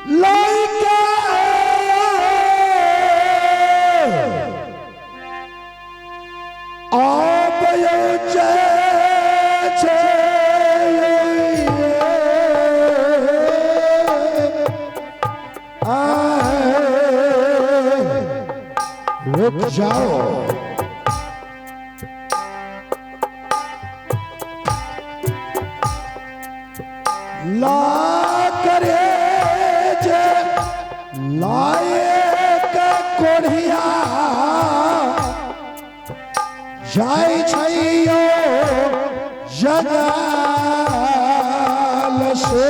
लाइका आबयो रुक जाओ ला करे जे लाए का कोढ़िया जाय छैयो जगाल से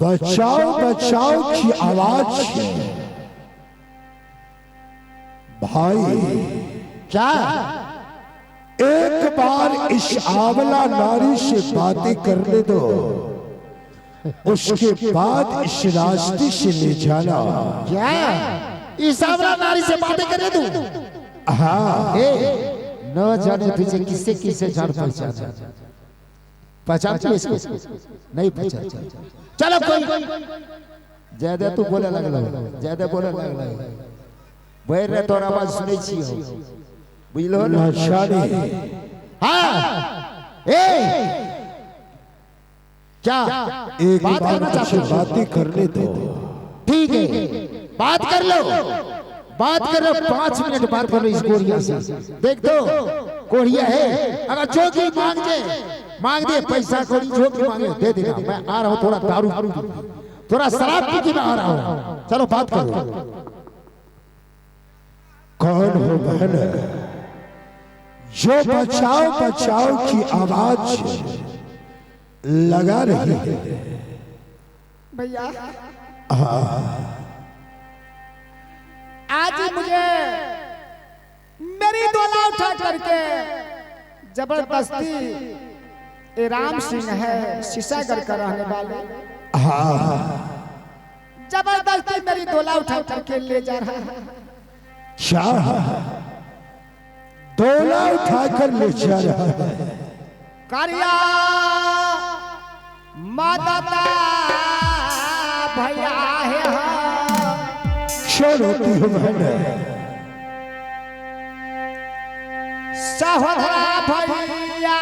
बचाओ बचाओ की आवाज है भाई। क्या एक बार इस आंवला नारी से बातें करने दो, उसके बाद इस रास्ते से ले जाना। क्या इस आंवला नारी से बातें करने दो? हाँ न जाने तुझे किससे किससे जान पहचानती है इसको? नहीं पहचानती। चलो कोई ज्यादा तू बोले लगल, ज्यादा बोले लगल बैर रे तोर आवाज सुनै छी हो, बुझलो ना? हां ए क्या एक बात बातें करने दो। ठीक है बात कर लो, बात कर लो। 5 मिनट बात कर लो इस कोढ़िया से। देख दो कोढ़िया है, अगर जो की मांग दे पैसा कोड़ी जो भी मांगे दे देना। मैं आ रहा हूँ, थोड़ा दारू थोड़ा शराब पी के मैं आ रहा हूँ। चलो बात करो। कौन हो बहन जो बचाओ बचाओ की आवाज लगा रही है? भैया आज मुझे मेरी डोला उठा करके जबरदस्ती राम सिंह है शीशागढ़ का रहने वाले, जबरदस्ती मेरी डोला उठा करके ले जा रहा है। क्या डोला उठाकर ले जा रहा है? करिया माता भैया है क्यों रोती हो बहन? सहोदरा भैया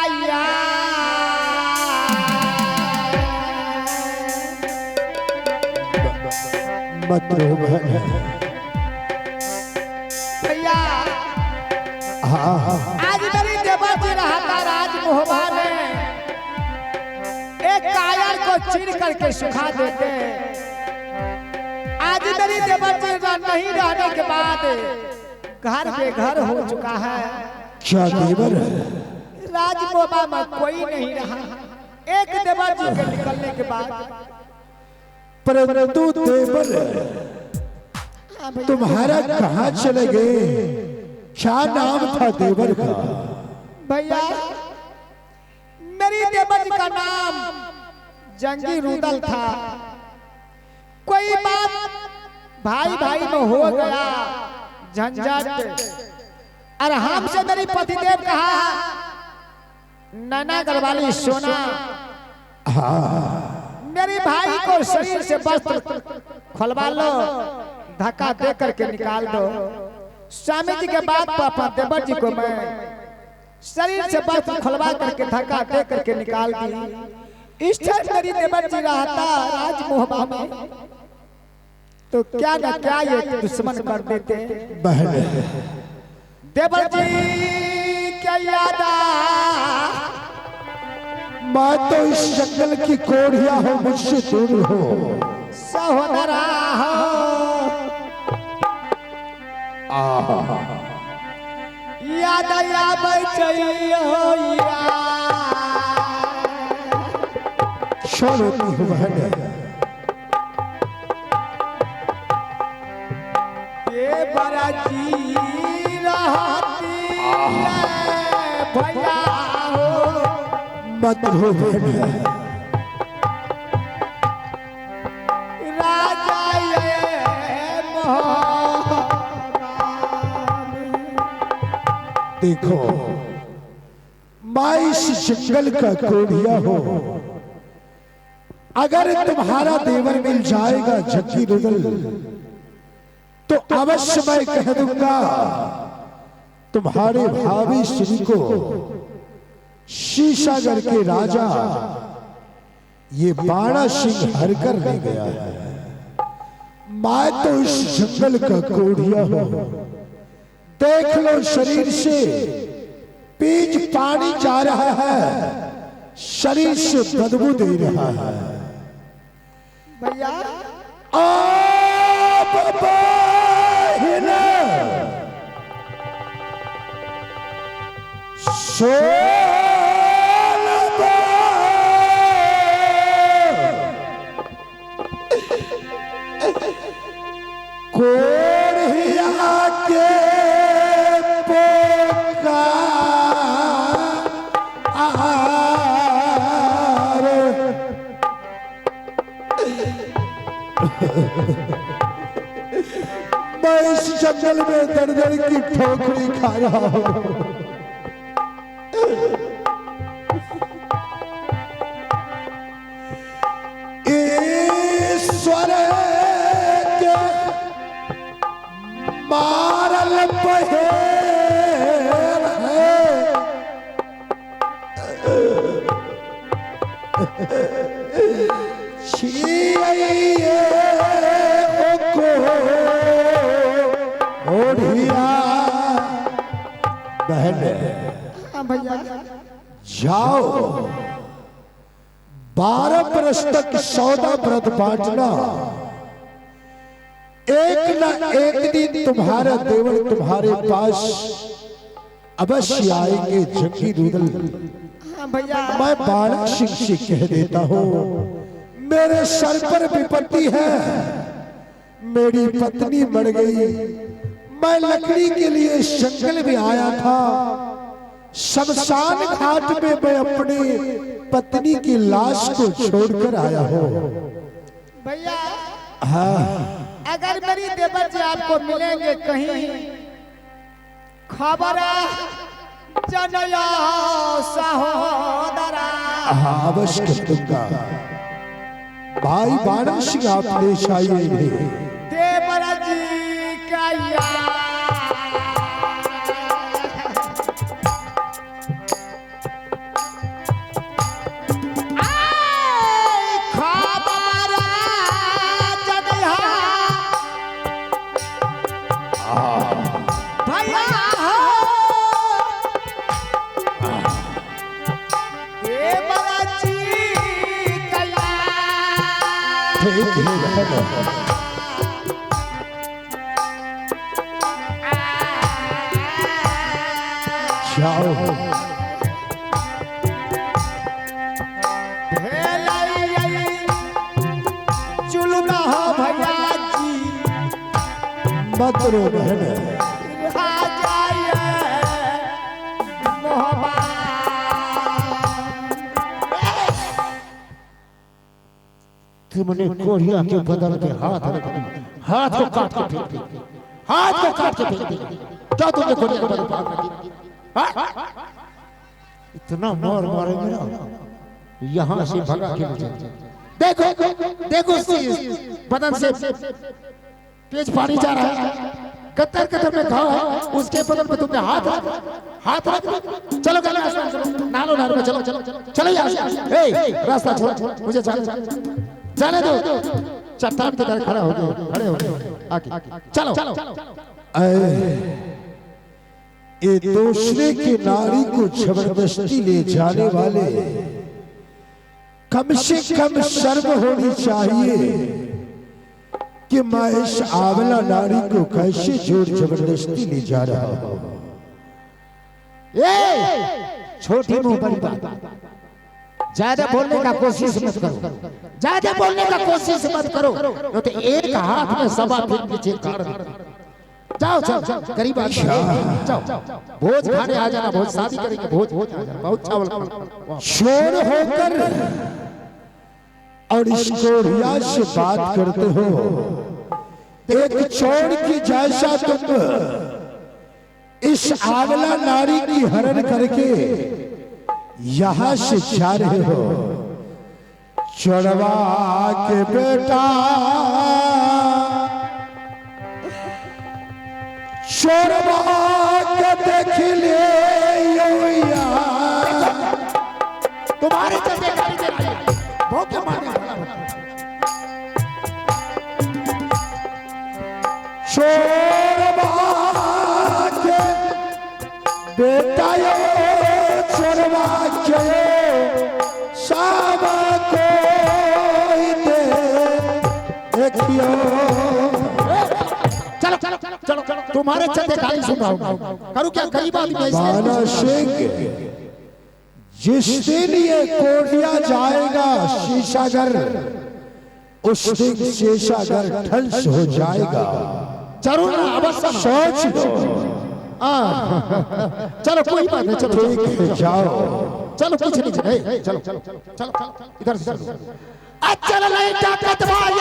मत रो बहन। भैया आज मेरी देवती रहता राजमोहबा में एक कायर को चीर करके सुखा देते। आज मेरी देवती नहीं रहने के बाद घर बेघर हो चुका है। क्या देवर राजमोहबा में कोई नहीं रहा एक देवती के निकलने के बाद। परंतु देवर तुम्हारा कहाँ चले गए? क्या नाम था देवर का? भैया मेरी देवर का नाम जंगी रुदल था। कोई बात भाई भाई में हो गया झंझट, और हमसे मेरी पतिदेव कहा नैना गढ़वाली सोना मेरे भाई को शरीर से वस्त्र खुलवा लो, धक्का दे करके निकाल दो। स्वामी जी के बाद पापा देवर जी को मैं शरीर से वस्त्र खुलवा करके धक्का दे करके निकाल दी। इस टाइम मेरी देवर जी रहता राजमोहबा में तो क्या ना क्या ये दुश्मन कर देते। बहन देवर जी क्या याद मैं तो इस जंगल की कोढ़िया हूँ, मुझसे दूर हो। सहोदरा हो याद आवे चाहिए छोड़ती हूँ बहन, ये बड़ा जी रहती है भैया हो मत रो बहन। राजा ये देखो मैं इस जंगल का कोढ़िया हूँ, अगर तुम्हारा देवर मिल जाएगा झक्की रुदल तो अवश्य मैं कह दूंगा तुम्हारे भाभी श्री को शीशागर के राजा ये बाणा सिंह हरकर ले गया है। मैं तो इस जंगल का कोढ़िया हूं, देख लो शरीर से पीज पानी जा रहा है, शरीर से बदबू दे रहा है। भैया कोढ़िया के मैं इस जंगल में दर्दर की ठोकरी खा रहा हूं। ईश्वर के मारल पहेर है, बहन भैया जाओ 12 बरस तक सौदा व्रत बांटना, एक न एक दिन तुम्हारा देवर तुम्हारे पास अवश्य आएंगे। झक्की रुदल भैया मैं बाणा सिंह से कह देता हूँ मेरे सर पर विपत्ति है, मेरी पत्नी मर गई, मैं लकड़ी के लिए जंगल में आया था, शमशान घाट में मैं अपनी पत्नी की लाश को छोड़कर आया हूँ। भैया हाँ अगर मेरी देवर जी आपको मिलेंगे कहीं खबर जनया सहोदरा। हाँ अवश्य कर दूंगा। भाई बाणा सिंह आप पेश आइए। देवर जी का जाओ चुलना हो भैया जी मत रो बहन। तुमने कोढ़िया के बदल के हाथ को काट के फेंक दिया, हाथ को काट के फेंक दिया। क्या तुमने कोढ़िया के बदल के हाथ रख दिया? इतना मार मारेंगे ना यहाँ से भगा के ले जाएंगे। देखो देखो बदन से तेज पानी जा रहा है, कतर कतर में घाव है, उसके बदन पे तुमने हाथ रख। चलो चलो नालो नालो में चलो चलो चलो यहाँ से। रास्ता छोड़ मुझे जाने दो। चट्टान की तरह खड़ा हो गए, खड़े हो गए आके चलो चलो। ये दूसरे की नारी को जबरदस्ती ले जाने वाले कम से कम शर्म होनी चाहिए कि मैं इस आंवला नारी को कैसे जोर जबरदस्ती ले जा रहा हूं। छोटी मुंह बड़ी बात, ज्यादा बोलने का कोशिश मत करो, ज्यादा बोलने का कोशिश मत करो, तो एक हाथ में सवा फिर पीछे काट देते। जाओ जाओ गरीब आदमी, जाओ भोज खाने आ जाना, भोज शादी करेंगे, भोज भोज आ जाना, बहुत चावल खाओ। चोर होकर और इस कोढ़िया से बात करते हो, एक चोर की जैसा तुम इस आंवला नारी की हरण करके यहां से जा रहे हो। चोरवा के बेटा, चोरवा के देख ले तुम्हारे चलते गाड़ी दे रही है, भौंके मारने वाला। चोरवा के बेटा यो, चोरवा के सावा को देखियो। चलो चलो चलो चलो, तुम्हारे चलते गाड़ी सुन रहा हूँ, करूँ क्या? गरीब आदमी बाला सिंह, जिस दिन ये कोढ़िया जाएगा शीशागर, उस दिन शीशागर ध्वंस हो जाएगा। जरूर अवश्य सोच लो। चलो कोई बात नहीं, चलो ठीक है, जाओ। चलो कुछ नहीं, चलो चलो चलो इधर से चलो। अच्छा नहीं ताकत भाई,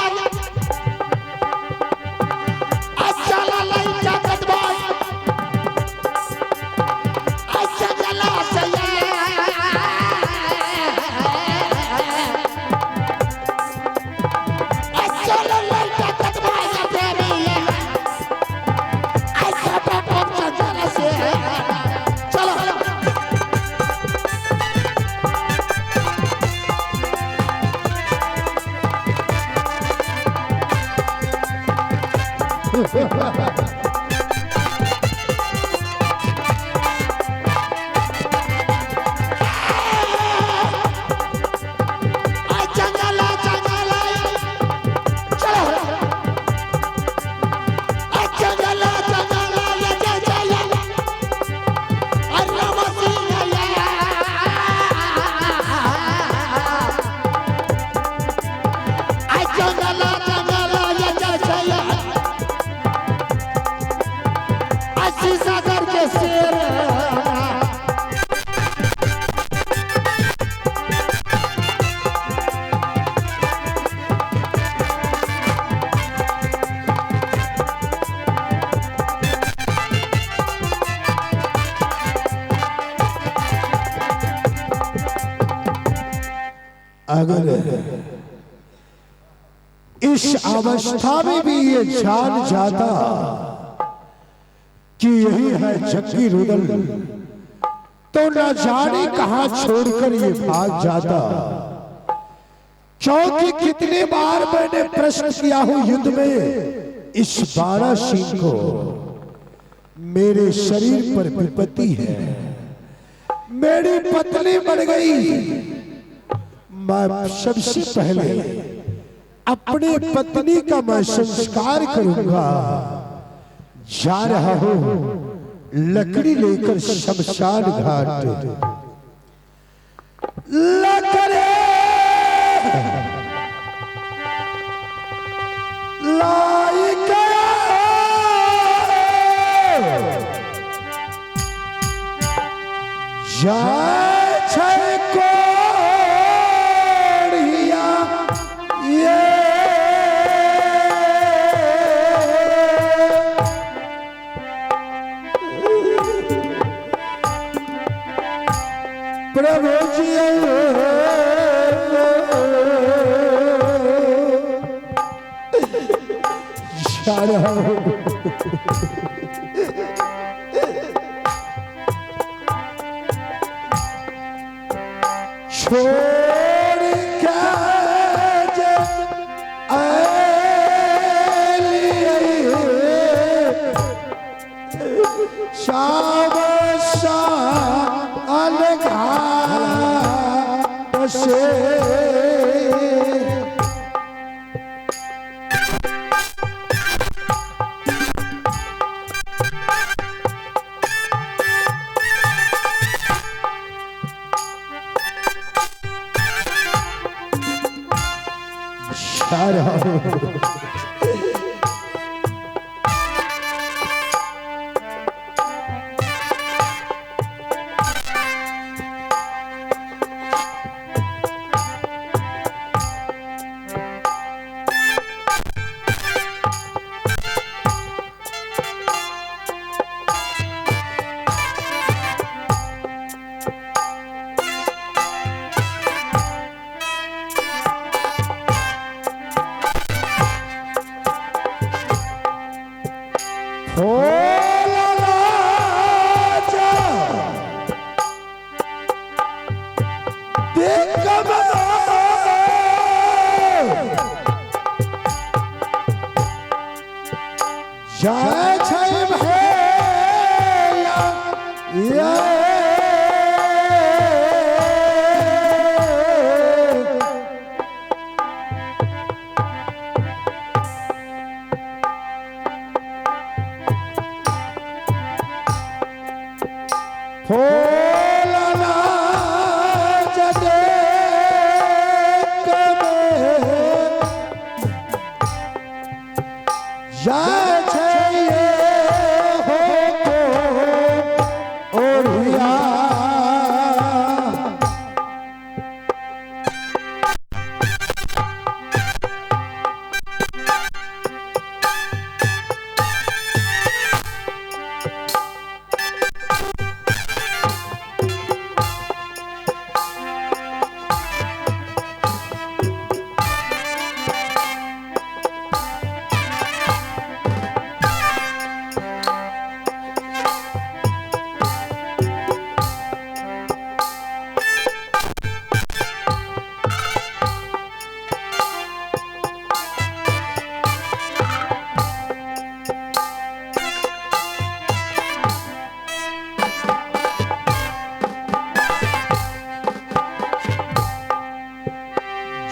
अच्छा नहीं ताकत भाई, अच्छा चला सही। अगर इस अवस्था में भी ये जान जाता कि यही है जग्गी रुदल, तो न जाने कहां छोड़कर ये भाग जाता। क्योंकि कितने बार मैंने प्रश्न किया हूं युद्ध में, इस बारा सिंह को मेरे शरीर पर विपत्ति है, मेरी पत्नी मर गई। मैं सबसे पहले अपने पत्नी का मैं संस्कार करूंगा। जा रहा हूं लकड़ी लेकर शमशान घाट। लकड़ी लाई गया, जय जय को प्रभु जी छोड़ के शाम सा अलग से खा रहा हूँ। जय जय भैया भोला जदे जय जय हो ओढ़िया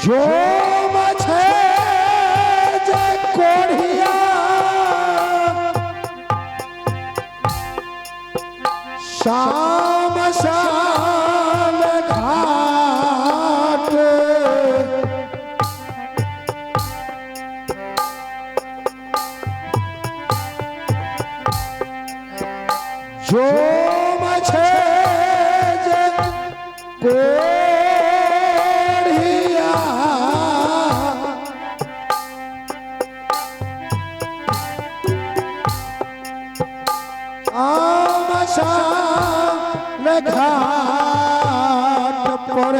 जो मछे जय कोढ़िया शाम शाम घाट जो मछे जय घाट पर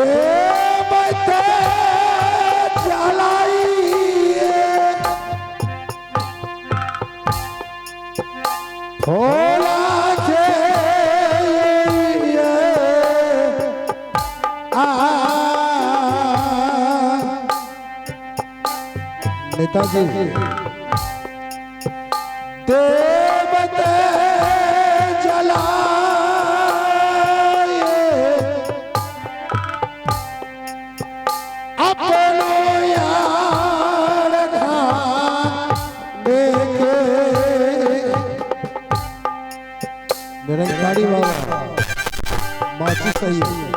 देवते जलाइए भोला के नेताजी देवते जला निरंकारी बाबा माची सही है।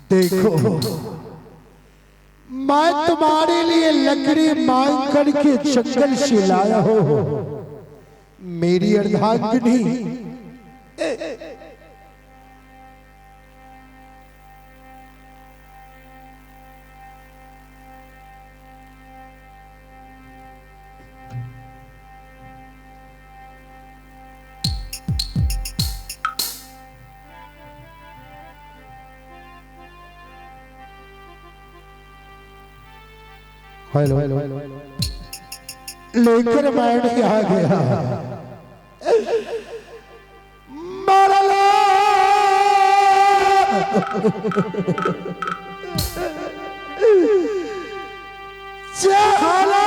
देखो, मैं तुम्हारे लिए लकड़ी मांग करके जंगल से लाया हो, मेरी अर्धांगिनी। हेलो, लेकर मैं आ गया। मरला चला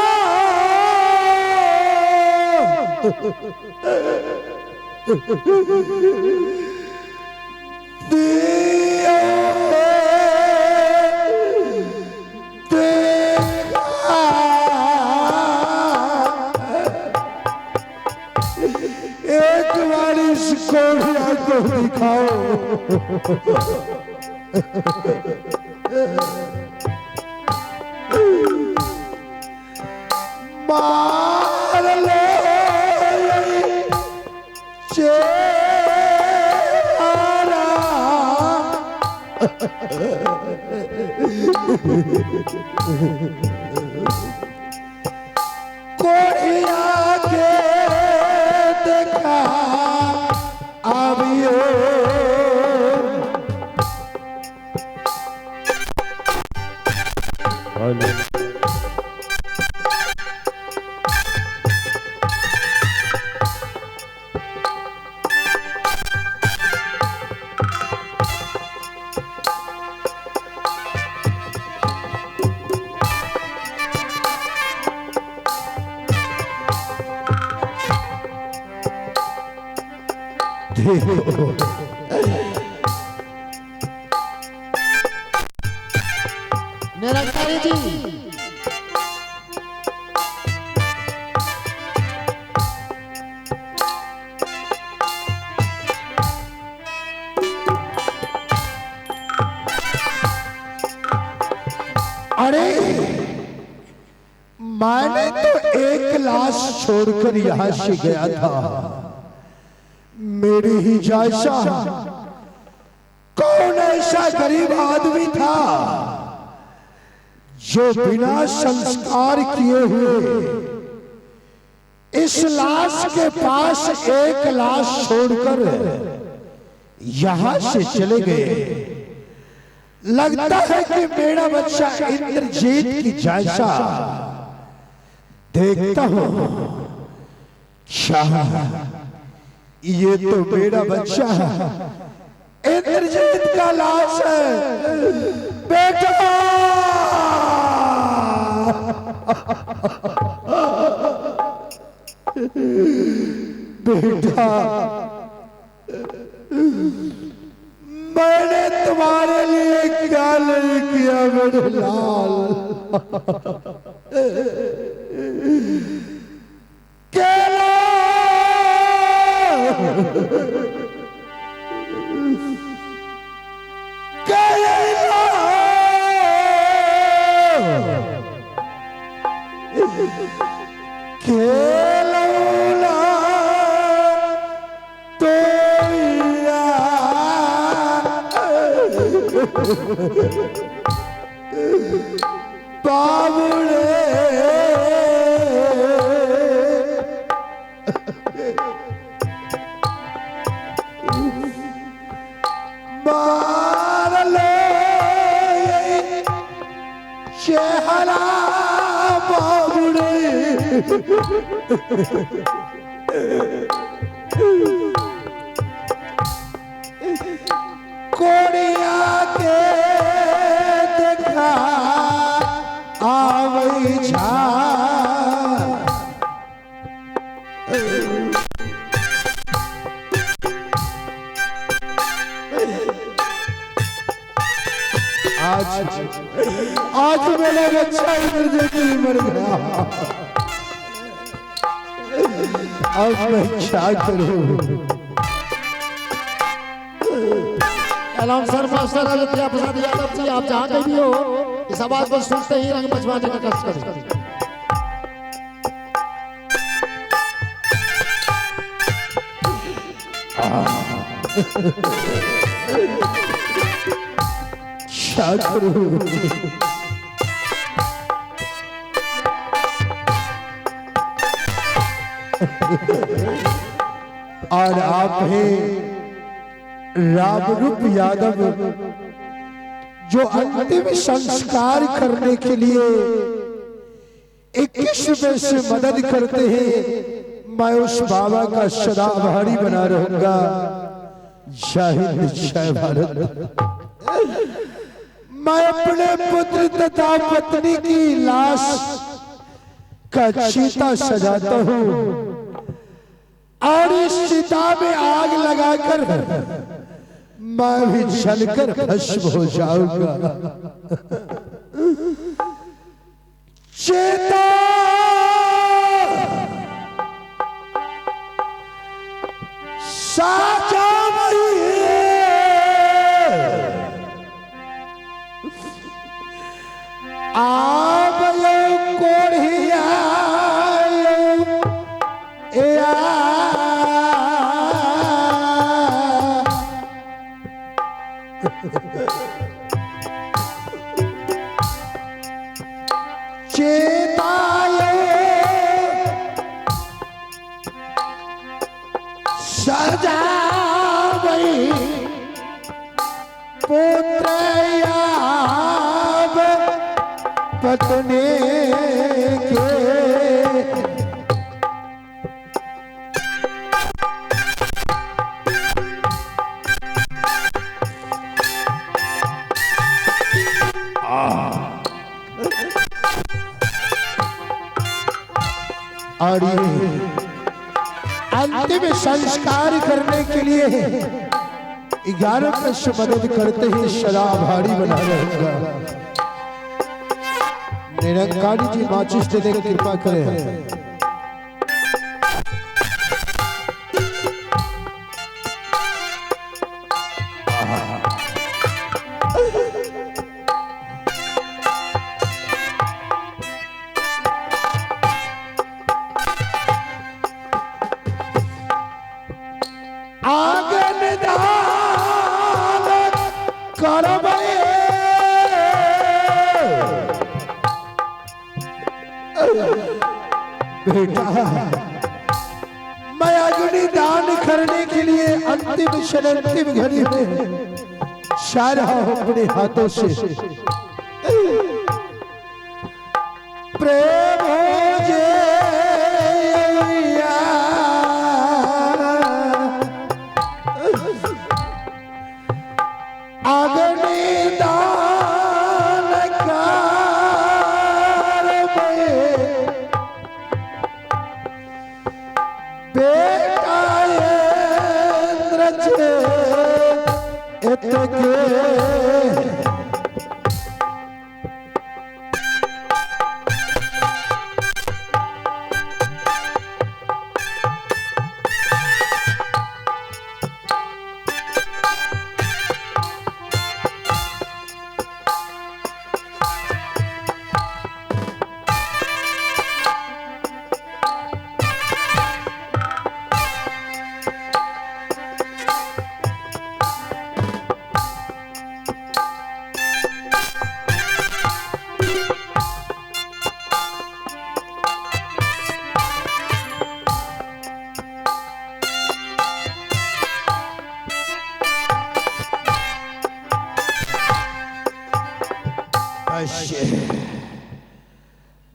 एक बार इस कोढ़िया को दिखाओ। मार लो चेहरा, कोढ़िया के देखा आवियो। निरंकारी जी, अरे मैंने तो एक लाश छोड़कर यहां से गया था। मेरी ही जैसा कौन ऐसा गरीब आदमी था जो बिना संस्कार किए हुए इस लाश के पास एक लाश छोड़कर यहां से चले गए। लगता है कि मेरा बच्चा इंद्रजीत की जैसा देखता हूं। ये तो मेरा बच्चा है, इंद्रजीत का लाश है। बेटा बेटा, मैंने तुम्हारे लिए क्या नहीं किया मेरे लाल। केला केला तो बाबुड़े मार लो चेहरा बाबुड़े। कोड़िया के देखा आवई छा। आज मेरा बच्चा इंद्रजीत मर गया। अब मैं क्या करूं? अलाउंसर मास्टर अयोध्या प्रसाद यादव जी, आप जहाँ कहीं भी हो, इस आवाज को सुनते ही रंग मचवाने का कष्ट करें। क्या करूं? और आप हैं रामरूप यादव, जो अंतिम संस्कार करने के लिए 21वें से मदद करते हैं। मैं उस बाबा का सदा आभारी बना रहूंगा। जय हिंद, जय भारत। मैं अपने पुत्र तथा पत्नी की लाश का चिता सजाता हूं और इस चिता में आग लगाकर मैं भी जलकर भस्म हो जाऊंगा। चेता साजा चेताए सजा गई पुत्र पत्नी के और अंतिम संस्कार करने के लिए 11 वर्ष मदद करते ही सदा आभारी बना रहूंगा। निरंकारी जी माचिस देने की कृपा करें। आगन दान करबे बेटा, मैं अग्नि दान करने के लिए अंतिम क्षण अंतिम घड़ी में जा रहा हूं अपने हाथों से। प्रेम हो जे अग्नि दान करबे बेटा इंद्र छे इतके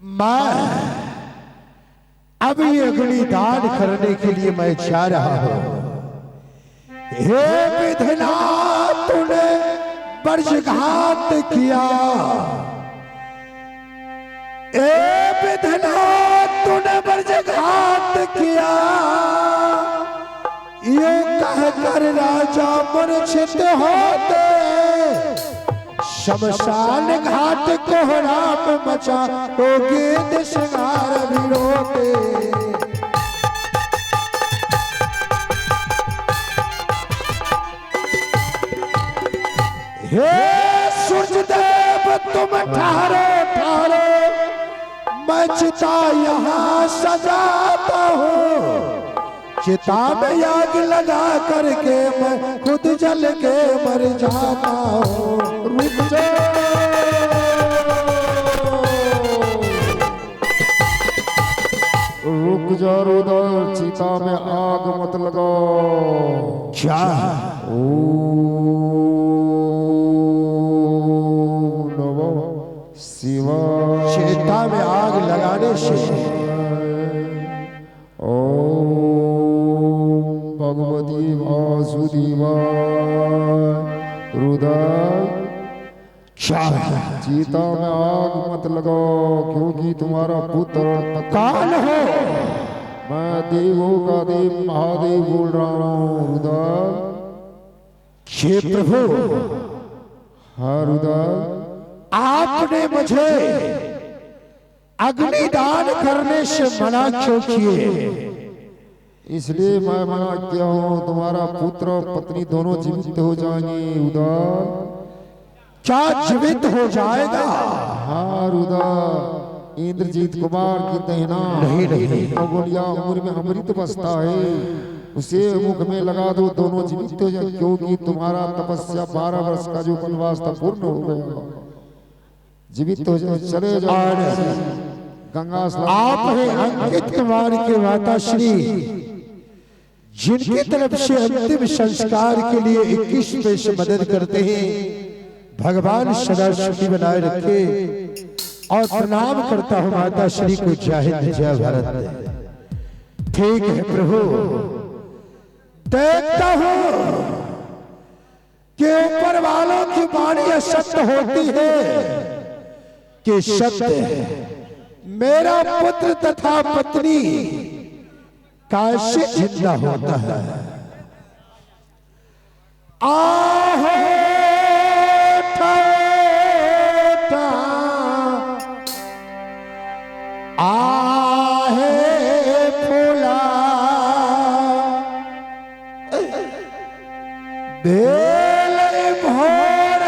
मैं अब ये अग्निदान करने के लिए मैं जा रहा हूं। हे विधिनाथ तूने वर्षघात किया, हे विधिनाथ तूने वर्षघात किया, ये कहकर राजा मूर्छित होते शमशान घाट कोहराम मचा तो गीत श्रृंगार भी रोते। हे सूर्यदेव तुम ठहरो ठहरो, मैं चिता यहाँ सजाता हूँ। चिता में आग लगा करके मैं खुद जल के मर जाता हूँ। रुक जा रुदल, चिता में आग मत लगाओ। क्या ओम नमः शिवाय। चिता में आग लगाने से ओम भगवती वासुदेवाय। रुदल चिता में आग मत लगाओ, क्योंकि तुम्हारा पुत्र कौन हो? मैं देवों का देव महादेव बोल रहा हूँ। रुदल हे प्रभु, हाँ रुदल, आपने मुझे अग्निदान करने से मना क्यों किए? इसलिए मैं मना किया हूँ, तुम्हारा पुत्र और पत्नी दोनों जीवित हो जाएंगे। रुदल क्या जीवित हो जाएगा? हाँ रुदल, इंद्रजीत कुमार की दहना नहीं। खगोलिया उम्र में अमृत बसता है, उसे मुख में लगा दो, दोनों जीवित हो जाए, क्योंकि तुम्हारा तपस्या 12 वर्ष का जो वनवास था पूर्ण हो गया। जीवित हो जाए, चले जाओ गंगा स्नान। आप हैं अंकित कुमार के माताश्री, जिनकी तरफ से अंतिम संस्कार के लिए 21 पैसे मदद करते हैं। भगवान सदा सुखी बनाए रखे और प्रणाम करता हूं माता श्री को। जय हिंद जय भारत। ठीक है प्रभु, देखता हूं कि ऊपर वालों की वाणी सत्य होती है कि सत्य मेरा पुत्र तथा पत्नी कैसे जिंदा होता है। आहो आहे फूला बेल भोर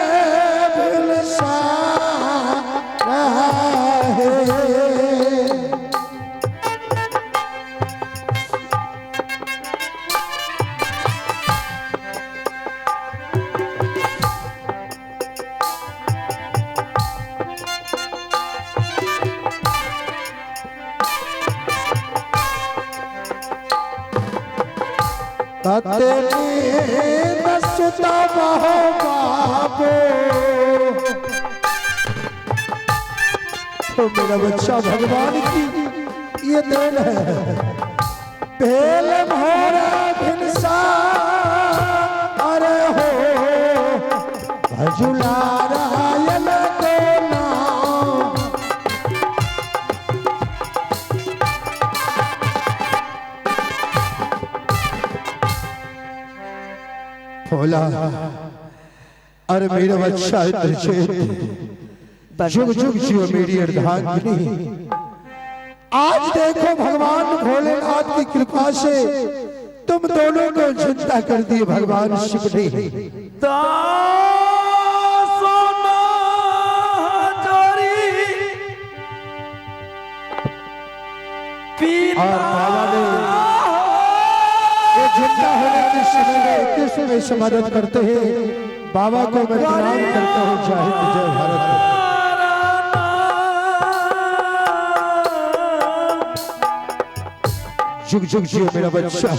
बिलसा है। सुता बहो बाबो, तो मेरा बच्चा भगवान की ये देन है। पहल भोरा भिनसा अरे हो भजुला रायन को नाम। भोला अरे मेरा बच्चा जुग जुग जियो मेरी अर्धांगिनी। आज देखो भगवान भोलेनाथ की कृपा से तुम दोनों को जिंदा कर दिए भगवान शिव ने। और बाबा ने ये जिंदा होने के समय में 21वें से मदद करते हैं। बाबा को मैं प्रणाम करता हूँ। जय हिंद जय भारत। जुग जुग जियो मेरा बच्चा।